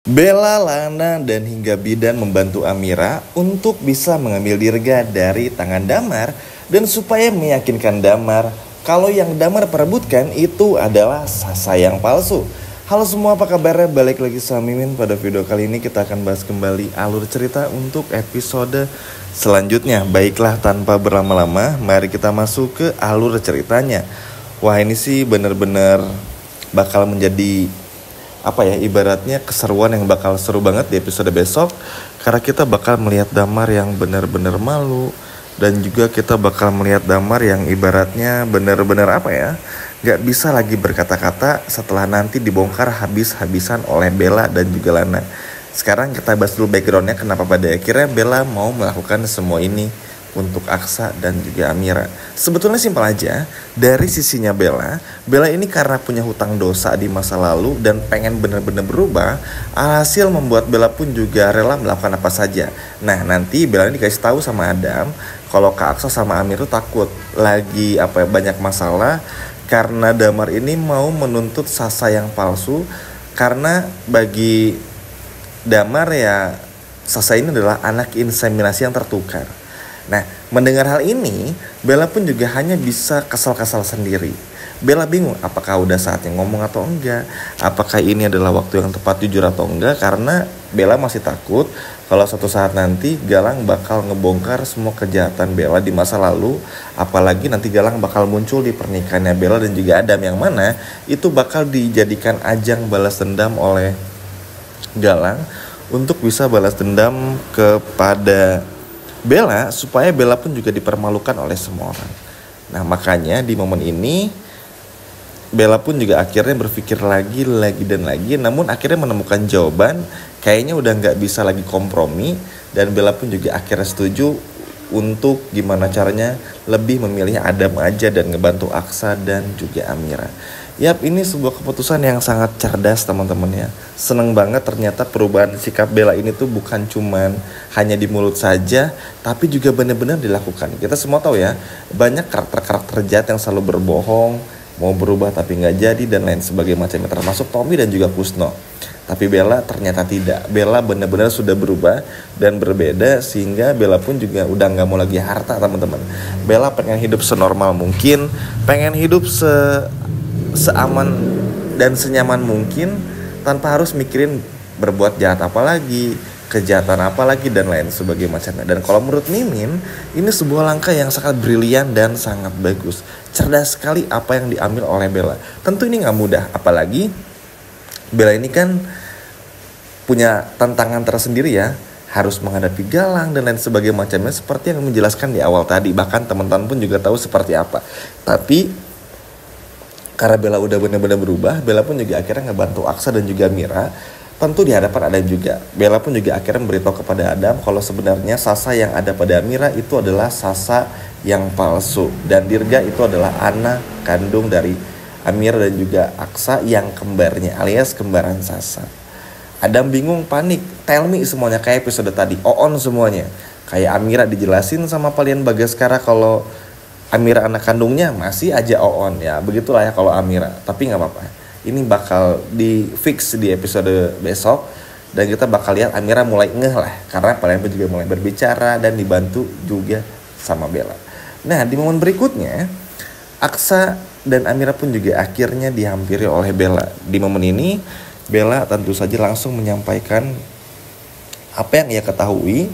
Bella, Lana, dan hingga Bidan membantu Amira untuk bisa mengambil Dirga dari tangan Damar dan supaya meyakinkan Damar kalau yang Damar perebutkan itu adalah Sasa yang palsu. Halo semua, apa kabarnya? Balik lagi sama Mimin. Pada video kali ini kita akan bahas kembali alur cerita untuk episode selanjutnya. Baiklah, tanpa berlama-lama, mari kita masuk ke alur ceritanya. Wah, ini sih bener-bener bakal menjadi ibaratnya keseruan yang bakal seru banget di episode besok, karena kita bakal melihat Damar yang benar-benar malu, dan juga kita bakal melihat Damar yang ibaratnya benar-benar gak bisa lagi berkata-kata setelah nanti dibongkar habis-habisan oleh Bella dan juga Lana. Sekarang kita bahas dulu backgroundnya, kenapa pada akhirnya Bella mau melakukan semua ini untuk Aksa dan juga Amira. Sebetulnya simpel aja. Dari sisinya Bella ini karena punya hutang dosa di masa lalu dan pengen bener-bener berubah. Alhasil membuat Bella pun juga rela melakukan apa saja. Nah, nanti Bella ini dikasih tahu sama Adam kalau Kak Aksa sama Amir tuh takut lagi banyak masalah karena Damar ini mau menuntut Sasa yang palsu, karena bagi Damar ya Sasa ini adalah anak inseminasi yang tertukar. Nah, mendengar hal ini, Bella pun juga hanya bisa kesal-kesal sendiri. Bella bingung apakah udah saatnya ngomong atau enggak, apakah ini adalah waktu yang tepat jujur atau enggak, karena Bella masih takut kalau suatu saat nanti Galang bakal ngebongkar semua kejahatan Bella di masa lalu, apalagi nanti Galang bakal muncul di pernikahannya Bella dan juga Adam, yang mana itu bakal dijadikan ajang balas dendam oleh Galang untuk bisa balas dendam kepada Bella, supaya Bella pun juga dipermalukan oleh semua orang. Nah, makanya di momen ini Bella pun juga akhirnya berpikir lagi dan lagi, namun akhirnya menemukan jawaban. Kayaknya udah gak bisa lagi kompromi, dan Bella pun juga akhirnya setuju untuk gimana caranya lebih memilih Adam aja dan ngebantu Aksa dan juga Amira. Yap, ini sebuah keputusan yang sangat cerdas teman-teman ya. Seneng banget ternyata perubahan sikap Bella ini tuh bukan cuman hanya di mulut saja, tapi juga benar-benar dilakukan. Kita semua tahu ya, banyak karakter-karakter jahat yang selalu berbohong, mau berubah tapi nggak jadi dan lain sebagainya macamnya, termasuk Tommy dan juga Kusno. Tapi Bella ternyata tidak. Bella benar-benar sudah berubah dan berbeda, sehingga Bella pun juga udah nggak mau lagi harta teman-teman. Bella pengen hidup senormal mungkin, pengen hidup seaman dan senyaman mungkin, tanpa harus mikirin berbuat jahat apa lagi, kejahatan apa lagi dan lain sebagainya macamnya. Dan kalau menurut Mimin, ini sebuah langkah yang sangat brilian dan sangat bagus. Cerdas sekali apa yang diambil oleh Bella. Tentu ini gak mudah, apalagi Bella ini kan punya tantangan tersendiri ya, harus menghadapi Galang dan lain sebagainya macamnya, seperti yang menjelaskan di awal tadi. Bahkan teman-teman pun juga tahu seperti apa. Tapi karena Bella udah benar-benar berubah, Bella pun juga akhirnya ngebantu Aksa dan juga Mira. Tentu di hadapan Adam juga. Bella pun juga akhirnya memberitahu kepada Adam kalau sebenarnya Sasa yang ada pada Mira itu adalah Sasa yang palsu. Dan Dirga itu adalah anak kandung dari Amira dan juga Aksa yang kembarnya, alias kembaran Sasa. Adam bingung, panik, tell me semuanya kayak episode tadi, on semuanya. Kayak Amira dijelasin sama Palian Bagaskara kalau Amira anak kandungnya, masih aja on ya. Begitulah ya kalau Amira. Tapi gak apa-apa, ini bakal di fix di episode besok, dan kita bakal lihat Amira mulai ngeh lah, karena Palian juga mulai berbicara dan dibantu juga sama Bella. Nah, di momen berikutnya Aksa dan Amira pun juga akhirnya dihampiri oleh Bella. Di momen ini Bella tentu saja langsung menyampaikan apa yang ia ketahui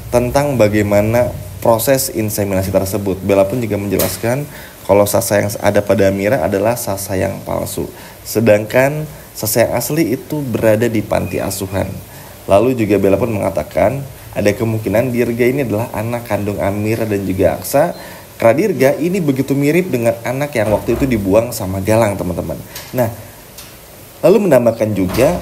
tentang bagaimana proses inseminasi tersebut. Bella pun juga menjelaskan kalau Sasa yang ada pada Amira adalah Sasa yang palsu, sedangkan Sasa yang asli itu berada di panti asuhan. Lalu juga Bella pun mengatakan ada kemungkinan Dirga ini adalah anak kandung Amira dan juga Aksa, karena Dirga ini begitu mirip dengan anak yang waktu itu dibuang sama Galang teman-teman. Nah, lalu menambahkan juga,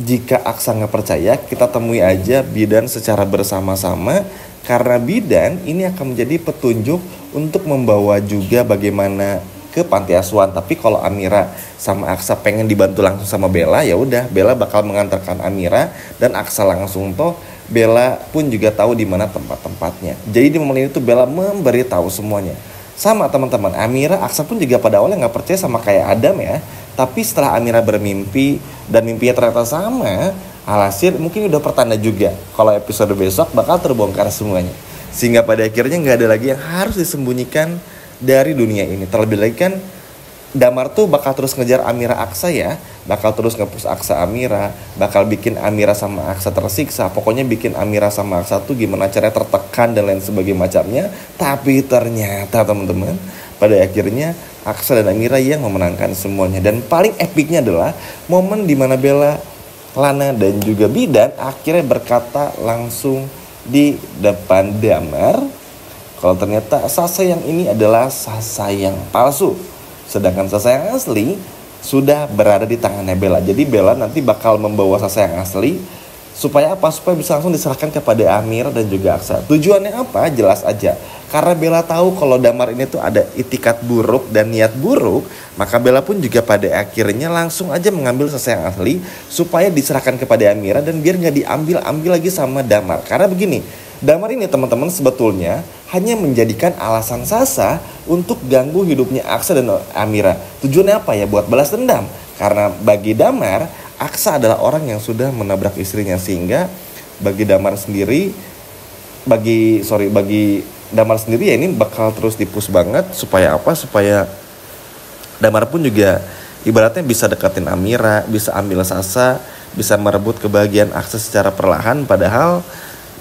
jika Aksa nggak percaya, kita temui aja Bidan secara bersama-sama, karena Bidan ini akan menjadi petunjuk untuk membawa juga bagaimana ke panti asuhan. Tapi kalau Amira sama Aksa pengen dibantu langsung sama Bella, ya udah Bella bakal mengantarkan Amira dan Aksa langsung toh. Bella pun juga tahu di mana tempat-tempatnya. Jadi di momen ini tuh Bella memberitahu semuanya. Sama teman-teman, Amira, Aksa pun juga pada awalnya nggak percaya sama kayak Adam ya. Tapi setelah Amira bermimpi dan mimpinya ternyata sama, alhasil mungkin udah pertanda juga kalau episode besok bakal terbongkar semuanya. Sehingga pada akhirnya nggak ada lagi yang harus disembunyikan dari dunia ini. Terlebih lagi kan Damar tuh bakal terus ngejar Amira Aksa ya, bakal terus nge-push Aksa Amira, bakal bikin Amira sama Aksa tersiksa, pokoknya bikin Amira sama Aksa tuh gimana caranya tertekan dan lain sebagainya macamnya. Tapi ternyata teman-teman, pada akhirnya Aksa dan Amira yang memenangkan semuanya. Dan paling epicnya adalah momen dimana Bella, Lana dan juga Bidan akhirnya berkata langsung di depan Damar kalau ternyata Sasa yang ini adalah Sasa yang palsu. Sedangkan Sasa yang asli sudah berada di tangannya Bella. Jadi Bella nanti bakal membawa Sasa yang asli. Supaya apa? Supaya bisa langsung diserahkan kepada Amira dan juga Aksa. Tujuannya apa? Jelas aja. Karena Bella tahu kalau Damar ini tuh ada itikat buruk dan niat buruk. Maka Bella pun juga pada akhirnya langsung aja mengambil Sasa yang asli. Supaya diserahkan kepada Amira dan biar gak diambil lagi sama Damar. Karena begini, Damar ini teman-teman sebetulnya hanya menjadikan alasan Sasa untuk ganggu hidupnya Aksa dan Amira. Tujuannya apa ya? Buat balas dendam. Karena bagi Damar, Aksa adalah orang yang sudah menabrak istrinya. Sehingga bagi Damar sendiri ya ini bakal terus dipus banget. Supaya apa? Supaya Damar pun juga ibaratnya bisa deketin Amira, bisa ambil Sasa, bisa merebut kebahagiaan Aksa secara perlahan. Padahal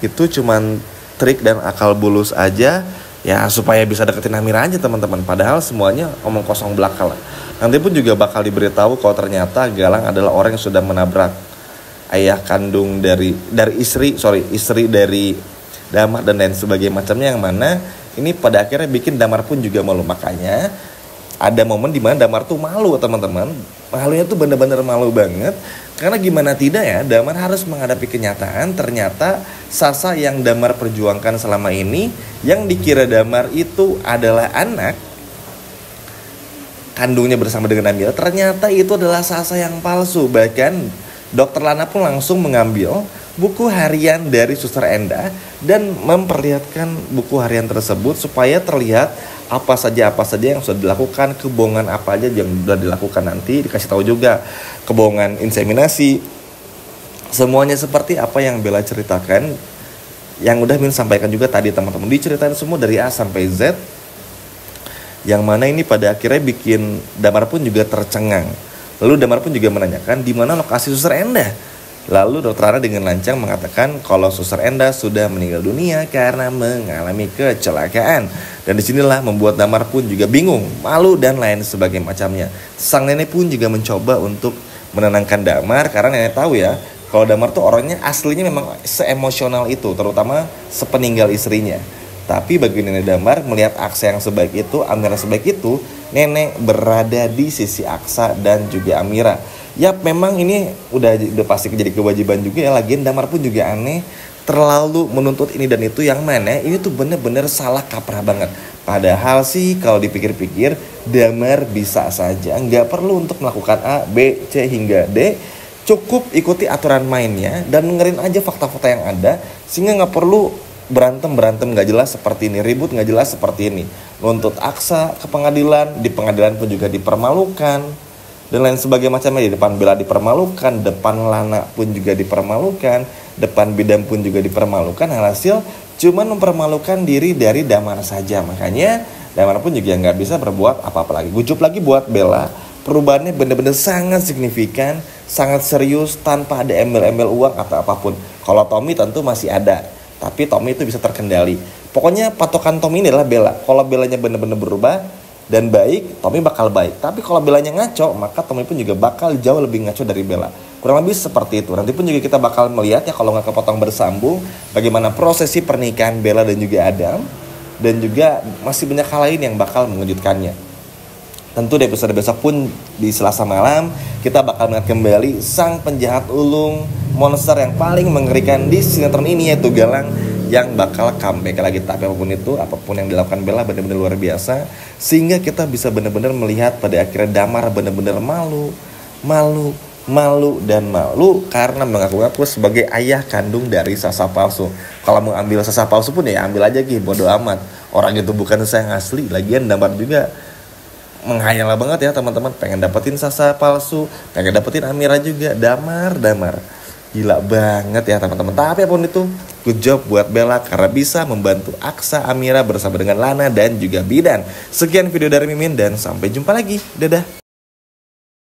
itu cuman trik dan akal bulus aja ya, supaya bisa deketin Amira aja teman-teman. Padahal semuanya omong kosong belaka lah. Nanti pun juga bakal diberitahu kalau ternyata Galang adalah orang yang sudah menabrak ayah kandung dari istri dari Damar dan lain sebagainya macamnya, yang mana ini pada akhirnya bikin Damar pun juga malu. Makanya ada momen dimana Damar tuh malu teman-teman. Malunya tuh bener-bener malu banget. Karena gimana tidak ya, Damar harus menghadapi kenyataan ternyata Sasa yang Damar perjuangkan selama ini, yang dikira Damar itu adalah anak kandungnya bersama dengan Amira, ternyata itu adalah Sasa yang palsu. Bahkan Dokter Lana pun langsung mengambil buku harian dari Suster Enda dan memperlihatkan buku harian tersebut supaya terlihat apa saja yang sudah dilakukan, kebohongan apa aja yang sudah dilakukan. Nanti dikasih tahu juga kebohongan inseminasi, semuanya seperti apa yang Bella ceritakan, yang udah Min sampaikan juga tadi teman-teman. Diceritain semua dari A sampai Z, yang mana ini pada akhirnya bikin Damar pun juga tercengang. Lalu Damar pun juga menanyakan di mana lokasi Suster Enda. Lalu Dokter Lana dengan lancang mengatakan kalau Suster Enda sudah meninggal dunia karena mengalami kecelakaan. Dan disinilah membuat Damar pun juga bingung, malu dan lain sebagainya macamnya. Sang nenek pun juga mencoba untuk menenangkan Damar, karena nenek tahu ya kalau Damar tuh orangnya aslinya memang seemosional itu, terutama sepeninggal istrinya. Tapi bagi nenek Damar melihat Aksa yang sebaik itu, Amira sebaik itu, nenek berada di sisi Aksa dan juga Amira. Yap, memang ini udah pasti jadi kewajiban juga ya. Lagian Damar pun juga aneh, terlalu menuntut ini dan itu, yang mana ini tuh bener-bener salah kaprah banget. Padahal sih kalau dipikir-pikir Damar bisa saja nggak perlu untuk melakukan A, B, C hingga D. Cukup ikuti aturan mainnya dan dengerin aja fakta-fakta yang ada, sehingga nggak perlu berantem nggak jelas seperti ini, ribut nggak jelas seperti ini, nuntut Aksa ke pengadilan, di pengadilan pun juga dipermalukan dan lain sebagainya macamnya. Di depan Bella dipermalukan, depan Lana pun juga dipermalukan, depan Bidan pun juga dipermalukan. Alhasil cuman mempermalukan diri dari Damar saja. Makanya Damar pun juga nggak bisa berbuat apa-apa lagi. Gucup lagi buat Bella, perubahannya benar-benar sangat signifikan, sangat serius, tanpa ada embel-embel uang atau apapun. Kalau Tommy tentu masih ada, tapi Tommy itu bisa terkendali. Pokoknya patokan Tommy ini adalah Bella. Kalau Bellanya benar-benar berubah dan baik, Tommy bakal baik. Tapi kalau Bellanya ngaco, maka Tommy pun juga bakal jauh lebih ngaco dari Bella. Kurang lebih seperti itu. Nanti pun juga kita bakal melihat ya, kalau nggak kepotong bersambung, bagaimana prosesi pernikahan Bella dan juga Adam. Dan juga masih banyak hal lain yang bakal mengejutkannya. Tentu di episode besok pun di Selasa malam, kita bakal melihat kembali sang penjahat ulung, monster yang paling mengerikan di sinetron ini, yaitu Galang, yang bakal comeback lagi. Tapi apapun yang dilakukan Bella benar-benar luar biasa, sehingga kita bisa benar-benar melihat pada akhirnya Damar benar-benar malu karena mengaku-ngaku sebagai ayah kandung dari Sasa palsu. Kalau mau ambil Sasa palsu pun ya ambil aja bodo amat, orang itu bukan saya yang asli. Lagian Damar juga menghayal banget ya teman-teman, pengen dapetin Sasa palsu, pengen dapetin Amira juga, damar. Gila banget ya teman-teman. Tapi apapun itu, good job buat Bella karena bisa membantu Aksa Amira bersama dengan Lana dan juga Bidan. Sekian video dari Mimin dan sampai jumpa lagi. Dadah.